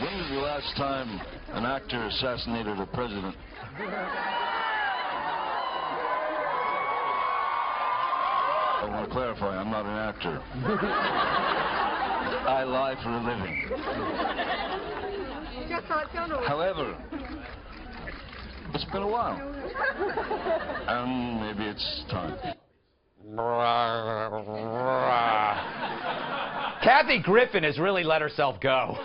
When was the last time an actor assassinated a president? I want to clarify, I'm not an actor. I lie for a living. However, it's been a while. And maybe it's time. Kathy Griffin has really let herself go.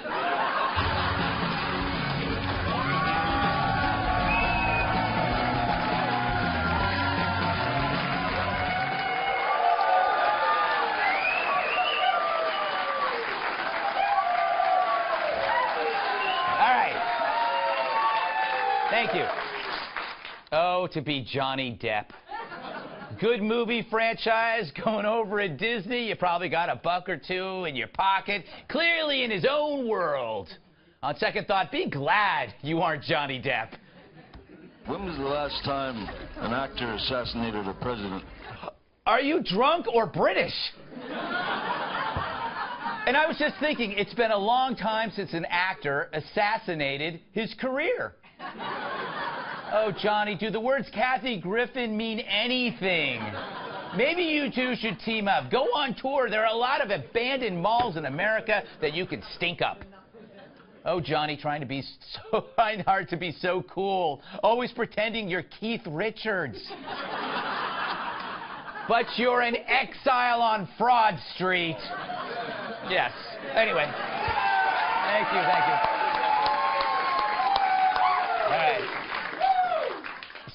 Thank you. Oh, to be Johnny Depp. Good movie franchise going over at Disney. You probably got a buck or two in your pocket, clearly in his own world. On second thought, be glad you aren't Johnny Depp. When was the last time an actor assassinated a president? Are you drunk or British? And I was just thinking, it's been a long time since an actor assassinated his career. Oh, Johnny, do the words Kathy Griffin mean anything? Maybe you two should team up. Go on tour. There are a lot of abandoned malls in America that you can stink up. Oh, Johnny, trying hard to be so cool. Always pretending you're Keith Richards. But you're an exile on Fraud Street. Yes. Anyway. Thank you, thank you. All right.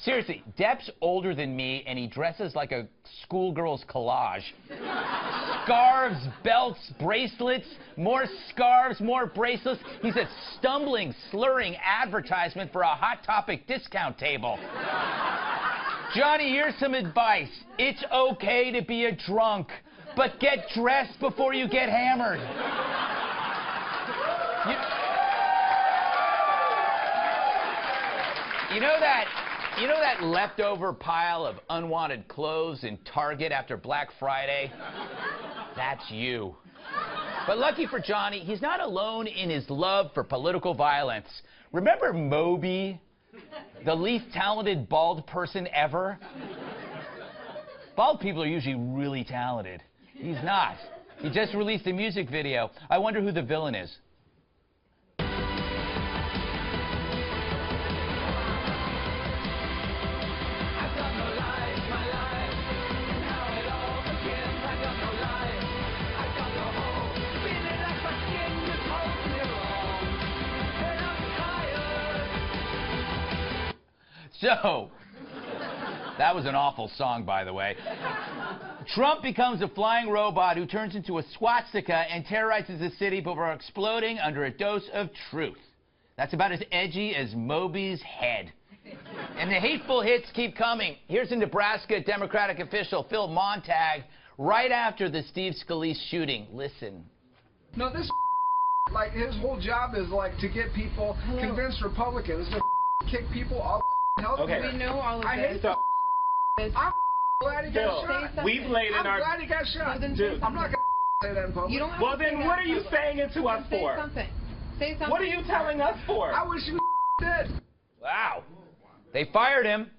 Seriously, Depp's older than me, and he dresses like a schoolgirl's collage. Scarves, belts, bracelets, more scarves, more bracelets. He's a stumbling, slurring advertisement for a Hot Topic discount table. Johnny, here's some advice. It's okay to be a drunk, but get dressed before you get hammered. You know that leftover pile of unwanted clothes in Target after Black Friday? That's you. But lucky for Johnny, he's not alone in his love for political violence. Remember Moby, the least talented bald person ever? Bald people are usually really talented. He's not. He just released a music video. I wonder who the villain is. So, that was an awful song, by the way. Trump becomes a flying robot who turns into a swastika and terrorizes the city before exploding under a dose of truth. That's about as edgy as Moby's head. And the hateful hits keep coming. Here's a Nebraska Democratic official, Phil Montag, right after the Steve Scalise shooting. Listen. No, this like his whole job is like to get people, convince Republicans to kick people off. Okay. We know all of this. I'm glad he got shot. We've laid in I'm glad he got shot. Dude. I'm not going to say that in public. You don't have Well, to then what are you saying it to us for? Say something. Say something. What are you telling us for? I wish you dead. Wow. They fired him.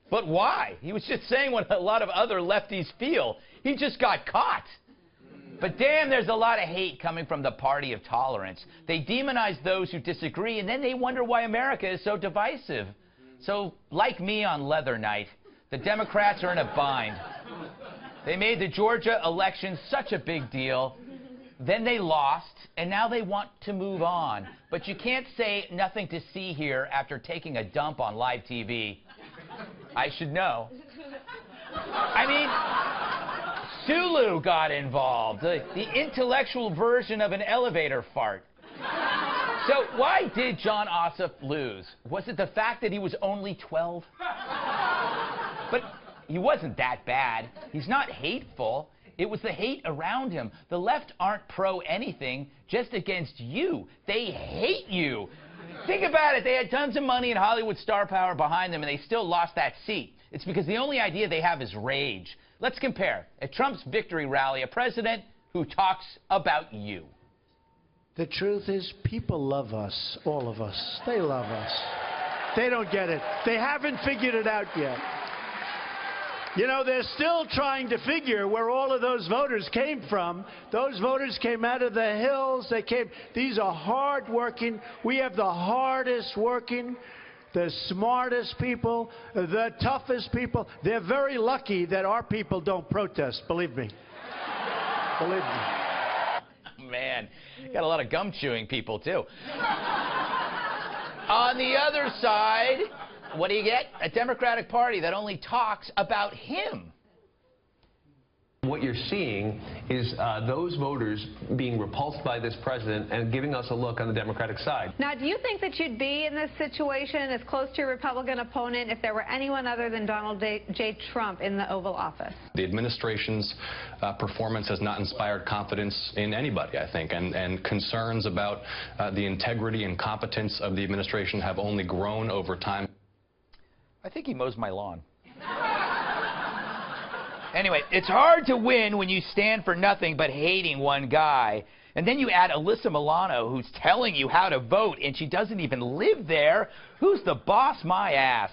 But why? He was just saying what a lot of other lefties feel. He just got caught. But damn, there's a lot of hate coming from the party of tolerance. They demonize those who disagree, and then they wonder why America is so divisive. So, like me on Leather Night, the Democrats are in a bind. They made the Georgia election such a big deal. Then they lost, and now they want to move on. But you can't say nothing to see here after taking a dump on live TV. I should know. I mean, Sulu got involved, the intellectual version of an elevator fart. So why did John Ossoff lose? Was it the fact that he was only 12? But he wasn't that bad. He's not hateful. It was the hate around him. The left aren't pro-anything, just against you. They hate you. Think about it. They had tons of money and Hollywood star power behind them, and they still lost that seat. It's because the only idea they have is rage. Let's compare. At Trump's victory rally, a president who talks about you. The truth is, people love us, all of us. They love us. They don't get it. They haven't figured it out yet. You know, they're still trying to figure where all of those voters came from. Those voters came out of the hills. These are hard-working. We have the hardest working, the smartest people, the toughest people. They're very lucky that our people don't protest, believe me. Believe me. Man, got a lot of gum-chewing people, too. On the other side, what do you get? A Democratic Party that only talks about him. What you're seeing is those voters being repulsed by this president and giving us a look on the Democratic side. Now, do you think that you'd be in this situation as close to your Republican opponent if there were anyone other than Donald J. Trump in the Oval Office? The administration's performance has not inspired confidence in anybody, I think, and concerns about the integrity and competence of the administration have only grown over time. I think he mows my lawn. Anyway, it's hard to win when you stand for nothing but hating one guy. And then you add Alyssa Milano, who's telling you how to vote, and she doesn't even live there. Who's the boss? My ass.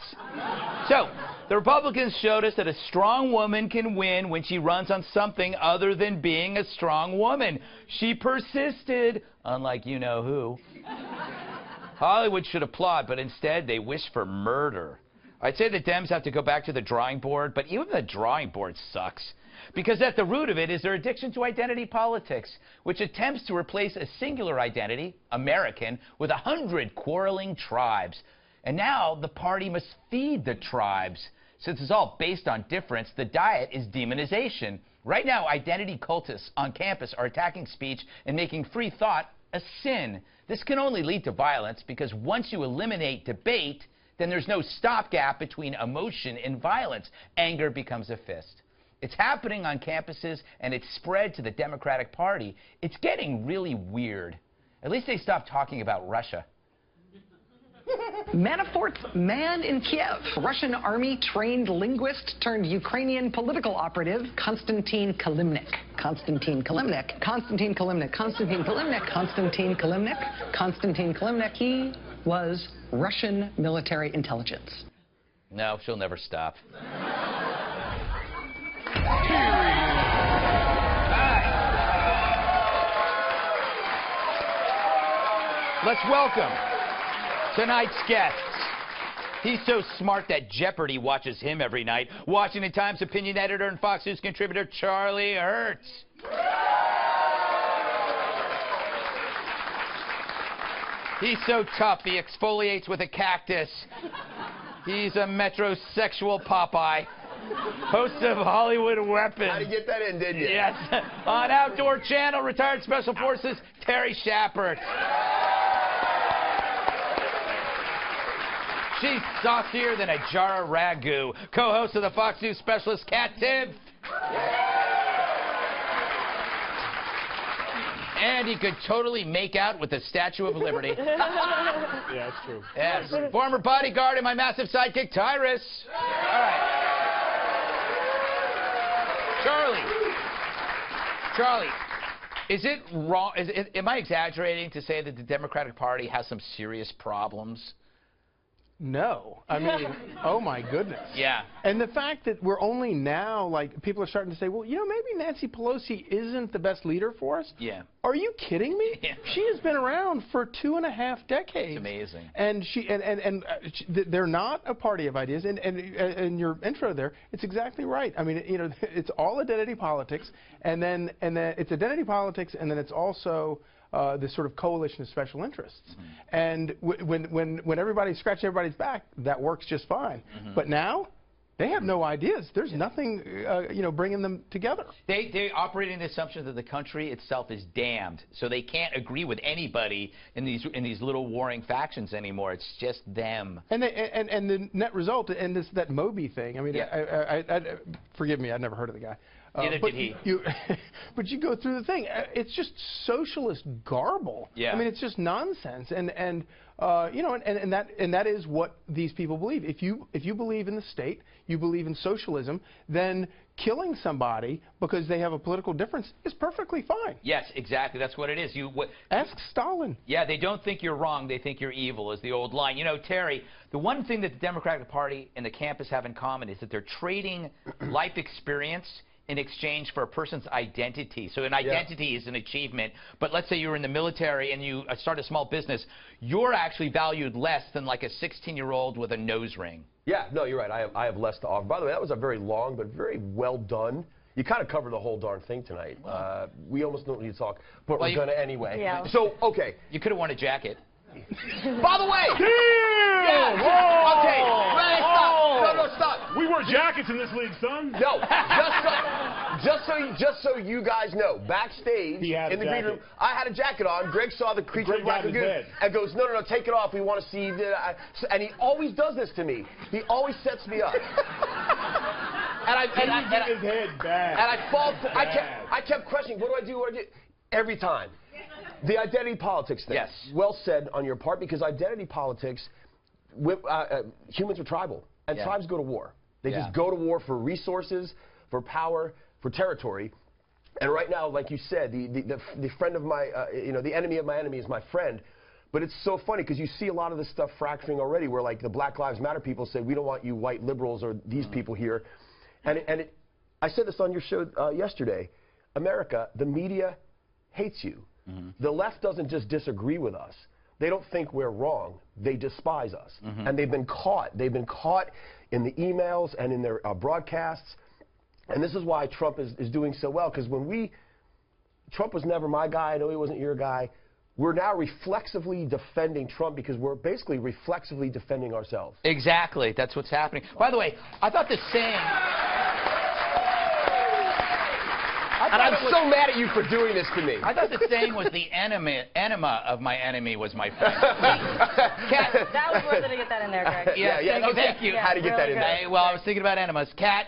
So, the Republicans showed us that a strong woman can win when she runs on something other than being a strong woman. She persisted, unlike you-know-who. Hollywood should applaud, but instead they wish for murder. I'd say the Dems have to go back to the drawing board, but even the drawing board sucks. Because at the root of it is their addiction to identity politics, which attempts to replace a singular identity, American, with 100 quarreling tribes. And now the party must feed the tribes. Since it's all based on difference, the diet is demonization. Right now, identity cultists on campus are attacking speech and making free thought a sin. This can only lead to violence because once you eliminate debate, then there's no stopgap between emotion and violence. Anger becomes a fist. It's happening on campuses, and it's spread to the Democratic Party. It's getting really weird. At least they stopped talking about Russia. Manafort's man in Kiev, Russian army-trained linguist turned Ukrainian political operative, Konstantin Kilimnik. Konstantin Kilimnik. Konstantin Kilimnik. Konstantin Kilimnik. Konstantin Kilimnik. Konstantin Kilimnik. He was Russian military intelligence. No, she'll never stop. Let's welcome tonight's guests. He's so smart that Jeopardy watches him every night. Washington Times opinion editor and Fox News contributor Charlie Hertz. He's so tough, he exfoliates with a cactus. He's a metrosexual Popeye. Host of Hollywood Weapons. How did you get that in, didn't you? Yes. On Outdoor Channel, retired Special Forces, Terry Shepard. She's saucier than a jar of ragu. Co-host of the Fox News specialist, Kat Tibbs. And he could totally make out with the Statue of Liberty. Yeah, that's true. Yes. Former bodyguard and my massive sidekick, Tyrus. All right. Charlie, is it wrong? Am I exaggerating to say that the Democratic Party has some serious problems? No. I mean, oh my goodness. Yeah. And the fact that we're only now, like, people are starting to say, well, you know, maybe Nancy Pelosi isn't the best leader for us. Yeah. Are you kidding me? Yeah. She has been around for 2.5 decades. It's amazing. And they're not a party of ideas. And in your intro there, it's exactly right. I mean, you know, it's all identity politics, and then it's identity politics, and then it's also this sort of coalition of special interests. Mm-hmm. And when everybody scratches everybody's back, that works just fine. Mm-hmm. But now, they have no ideas. There's nothing, you know, bringing them together. They operate in the assumption that the country itself is damned, so they can't agree with anybody in these little warring factions anymore. It's just them. And the net result, and that Moby thing. I mean, yeah. Forgive me, I'd never heard of the guy. Neither did he. But you go through the thing. It's just socialist garble. Yeah. I mean, it's just nonsense. And you know, and that is what these people believe. If you believe in the state, you believe in socialism, then killing somebody because they have a political difference is perfectly fine. Yes, exactly. That's what it is. Ask Stalin. Yeah, they don't think you're wrong. They think you're evil, is the old line. You know, Terry, the one thing that the Democratic Party and the campus have in common is that they're trading life experience in exchange for a person's identity. So an identity is an achievement, but let's say you're in the military and you start a small business, you're actually valued less than like a 16-year-old with a nose ring. Yeah, no, you're right. I have less to offer. By the way, that was a very long but very well done. You kind of covered the whole darn thing tonight. We almost don't need to talk, but we're going to anyway. Yeah. So, okay. You could have worn a jacket. By the way! Yeah! Okay, stop. No, stop. We wear jackets in this league, son. No, just so you guys know, backstage in the green room, I had a jacket on. Greg saw the creature of Black Lagoon and goes, no, take it off. We want to see. And he always does this to me. He always sets me up. And I kept questioning, what do I do? Every time. The identity politics thing. Yes. Well said on your part, because identity politics, humans are tribal, and tribes go to war. They just go to war for resources, for power, for territory. And right now, like you said, the friend of my, the enemy of my enemy is my friend. But it's so funny because you see a lot of this stuff fracturing already, where like the Black Lives Matter people say, we don't want you white liberals or these people here. I said this on your show yesterday. America, the media hates you. The left doesn't just disagree with us. They don't think we're wrong. They despise us. And they've been caught. They've been caught in the emails and in their broadcasts. And this is why Trump is doing so well, because Trump was never my guy. I know he wasn't your guy. We're now reflexively defending Trump because we're basically reflexively defending ourselves. Exactly. That's what's happening. By the way, I thought the saying... And I'm so mad at you for doing this to me. I thought the saying was the enema of my enemy was my friend. Kat, that was worth it to get that in there, Greg. Thank you. How to get that in there. Well, I was thinking about enemas. Kat,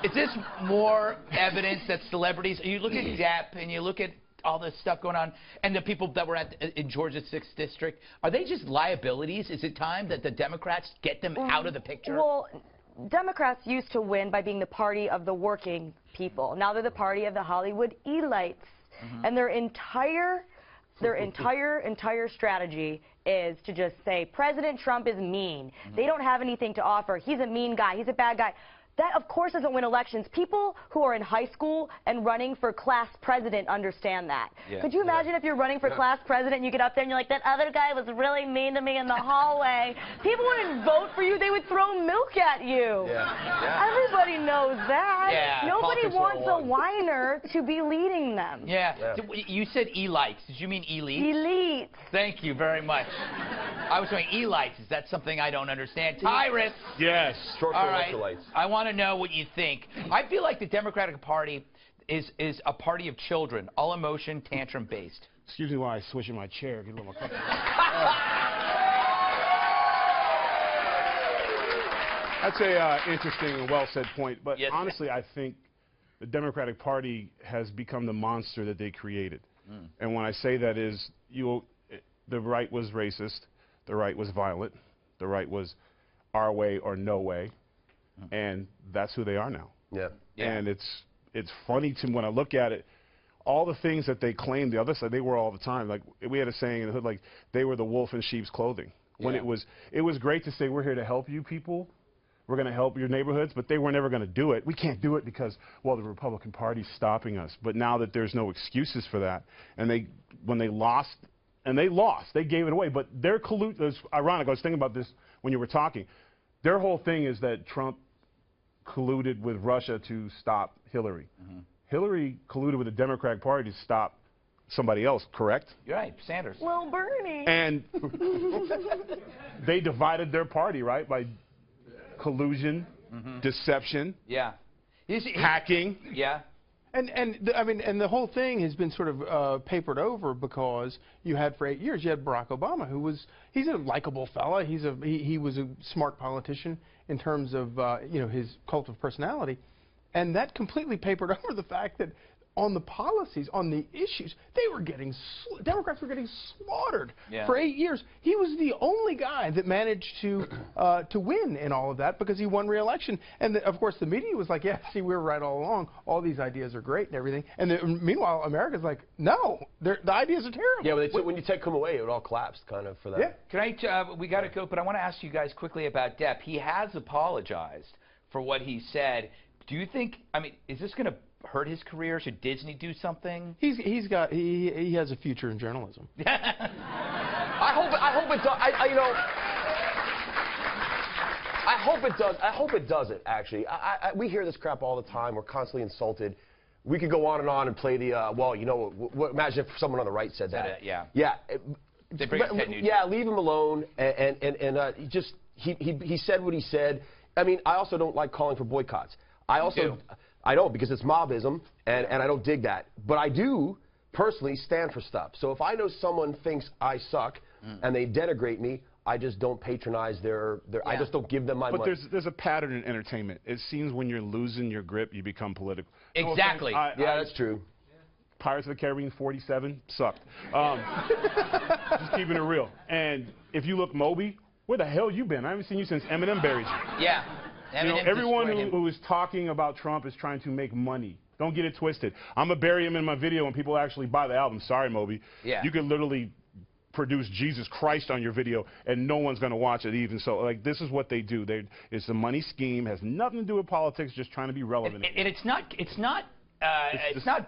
is this more evidence that celebrities, you look at Depp and you look at all this stuff going on, and the people that were in Georgia's 6th District, are they just liabilities? Is it time that the Democrats get them out of the picture? Well, Democrats used to win by being the party of the working people. Now they're the party of the Hollywood elites. And their entire strategy is to just say, President Trump is mean. They don't have anything to offer. He's a mean guy. He's a bad guy. That, of course, doesn't win elections. People who are in high school and running for class president understand that. Could you imagine if you're running for class president and you get up there and you're like, that other guy was really mean to me in the hallway. People wouldn't vote for you. They would throw milk at you. Everybody knows that. Nobody wants a whiner to be leading them. You said elites. Did you mean elite? Elite. Thank you very much. I was saying elites. Is that something I don't understand? Tyrus. Yes. Short for electrolytes. I want to know what you think. I feel like the Democratic Party is a party of children, all emotion, tantrum based. Excuse me while I switch in my chair. Get a little more comfortable. That's a interesting and well said point. But honestly, I think the Democratic Party has become the monster that they created. And when I say that is, the right was racist, the right was violent, the right was our way or no way. And that's who they are now. And it's funny to me when I look at it, all the things that they claim the other side, they were all the time. Like, we had a saying in the hood, like, they were the wolf in sheep's clothing. When it was great to say, we're here to help you people. We're going to help your neighborhoods, but they were never going to do it. We can't do it because, well, the Republican Party's stopping us. But now that there's no excuses for that, and when they lost, they gave it away. But their collude, it was ironic, I was thinking about this when you were talking. Their whole thing is that Trump colluded with Russia to stop Hillary. Hillary colluded with the Democratic Party to stop somebody else, correct? You're right, Sanders. Well, Bernie. And they divided their party, right, by collusion, deception, hacking. And the whole thing has been sort of papered over because you had for 8 years, you had Barack Obama, he's a likable fella. He was a smart politician in terms of his cult of personality, and that completely papered over the fact that on the policies, on the issues, they were getting Democrats were getting slaughtered for 8 years. He was the only guy that managed to win in all of that because he won re-election. And of course, the media was like, "Yeah, see, we were right all along. All these ideas are great and everything." And meanwhile, America's like, "No, the ideas are terrible." Yeah, when you take him away, it would all collapse, kind of, for that. Yeah. Can I? We got to go, but I want to ask you guys quickly about Depp. He has apologized for what he said. Do you think? I mean, is this going to hurt his career? Should Disney do something? He has a future in journalism. I hope it does. I hope it doesn't. Actually, we hear this crap all the time. We're constantly insulted. We could go on and play the well. You know, imagine if someone on the right said that. Yeah. Yeah. They bring Ted Nugent. Yeah, leave him alone. He said what he said. I mean, I also don't like calling for boycotts. I don't, because it's mobism, and I don't dig that. But I do personally stand for stuff. So if I know someone thinks I suck and they denigrate me, I just don't patronize their I just don't give them my money. But there's a pattern in entertainment. It seems when you're losing your grip, you become political. Exactly. Yeah, that's true. Pirates of the Caribbean 47 sucked. Just keeping it real. And if you look Moby, where the hell you been? I haven't seen you since Eminem buried you. Yeah. You know, everyone who is talking about Trump is trying to make money. Don't get it twisted. I'm going to bury him in my video when people actually buy the album. Sorry, Moby. Yeah. You could literally produce Jesus Christ on your video, and no one's going to watch it even. So, like, this is what they do. It's a money scheme. Has nothing to do with politics. Just trying to be relevant. And it's not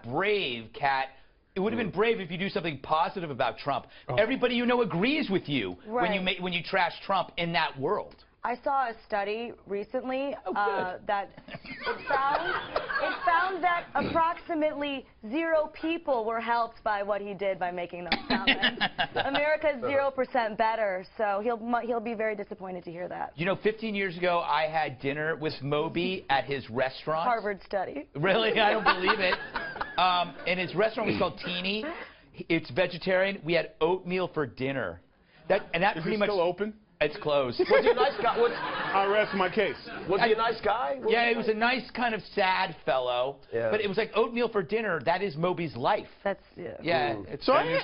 brave, Kat. It would have been brave if you do something positive about Trump. Everybody you know agrees with you when you trash Trump in that world. I saw a study recently that it found that approximately 0 people were helped by what he did by making those comments. America's 0% better, so he'll be very disappointed to hear that. You know, 15 years ago, I had dinner with Moby at his restaurant. Harvard study. Really? I don't believe it. And his restaurant was called Teeny. It's vegetarian. We had oatmeal for dinner. Is pretty much still open? It's closed. Was he a nice guy? I rest my case. Was he a nice guy? Yeah, he was a nice kind of sad fellow. Yeah. But it was like oatmeal for dinner. That is Moby's life. That's So I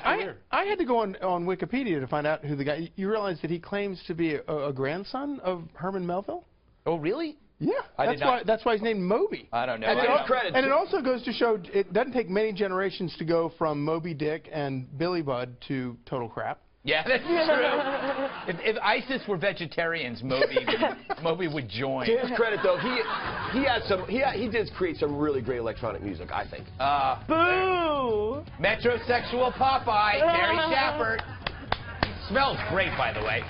had to go on Wikipedia to find out who the guy. You realize that he claims to be a grandson of Herman Melville? Oh, really? Yeah, that's why he's named Moby. I don't know. And it also goes to show it doesn't take many generations to go from Moby Dick and Billy Budd to total crap. Yeah, that's true. If ISIS were vegetarians, Moby would join. To his credit, though, he did create some really great electronic music, I think. Boo! Metrosexual Popeye, Gary Shaffert. Smells great, by the way.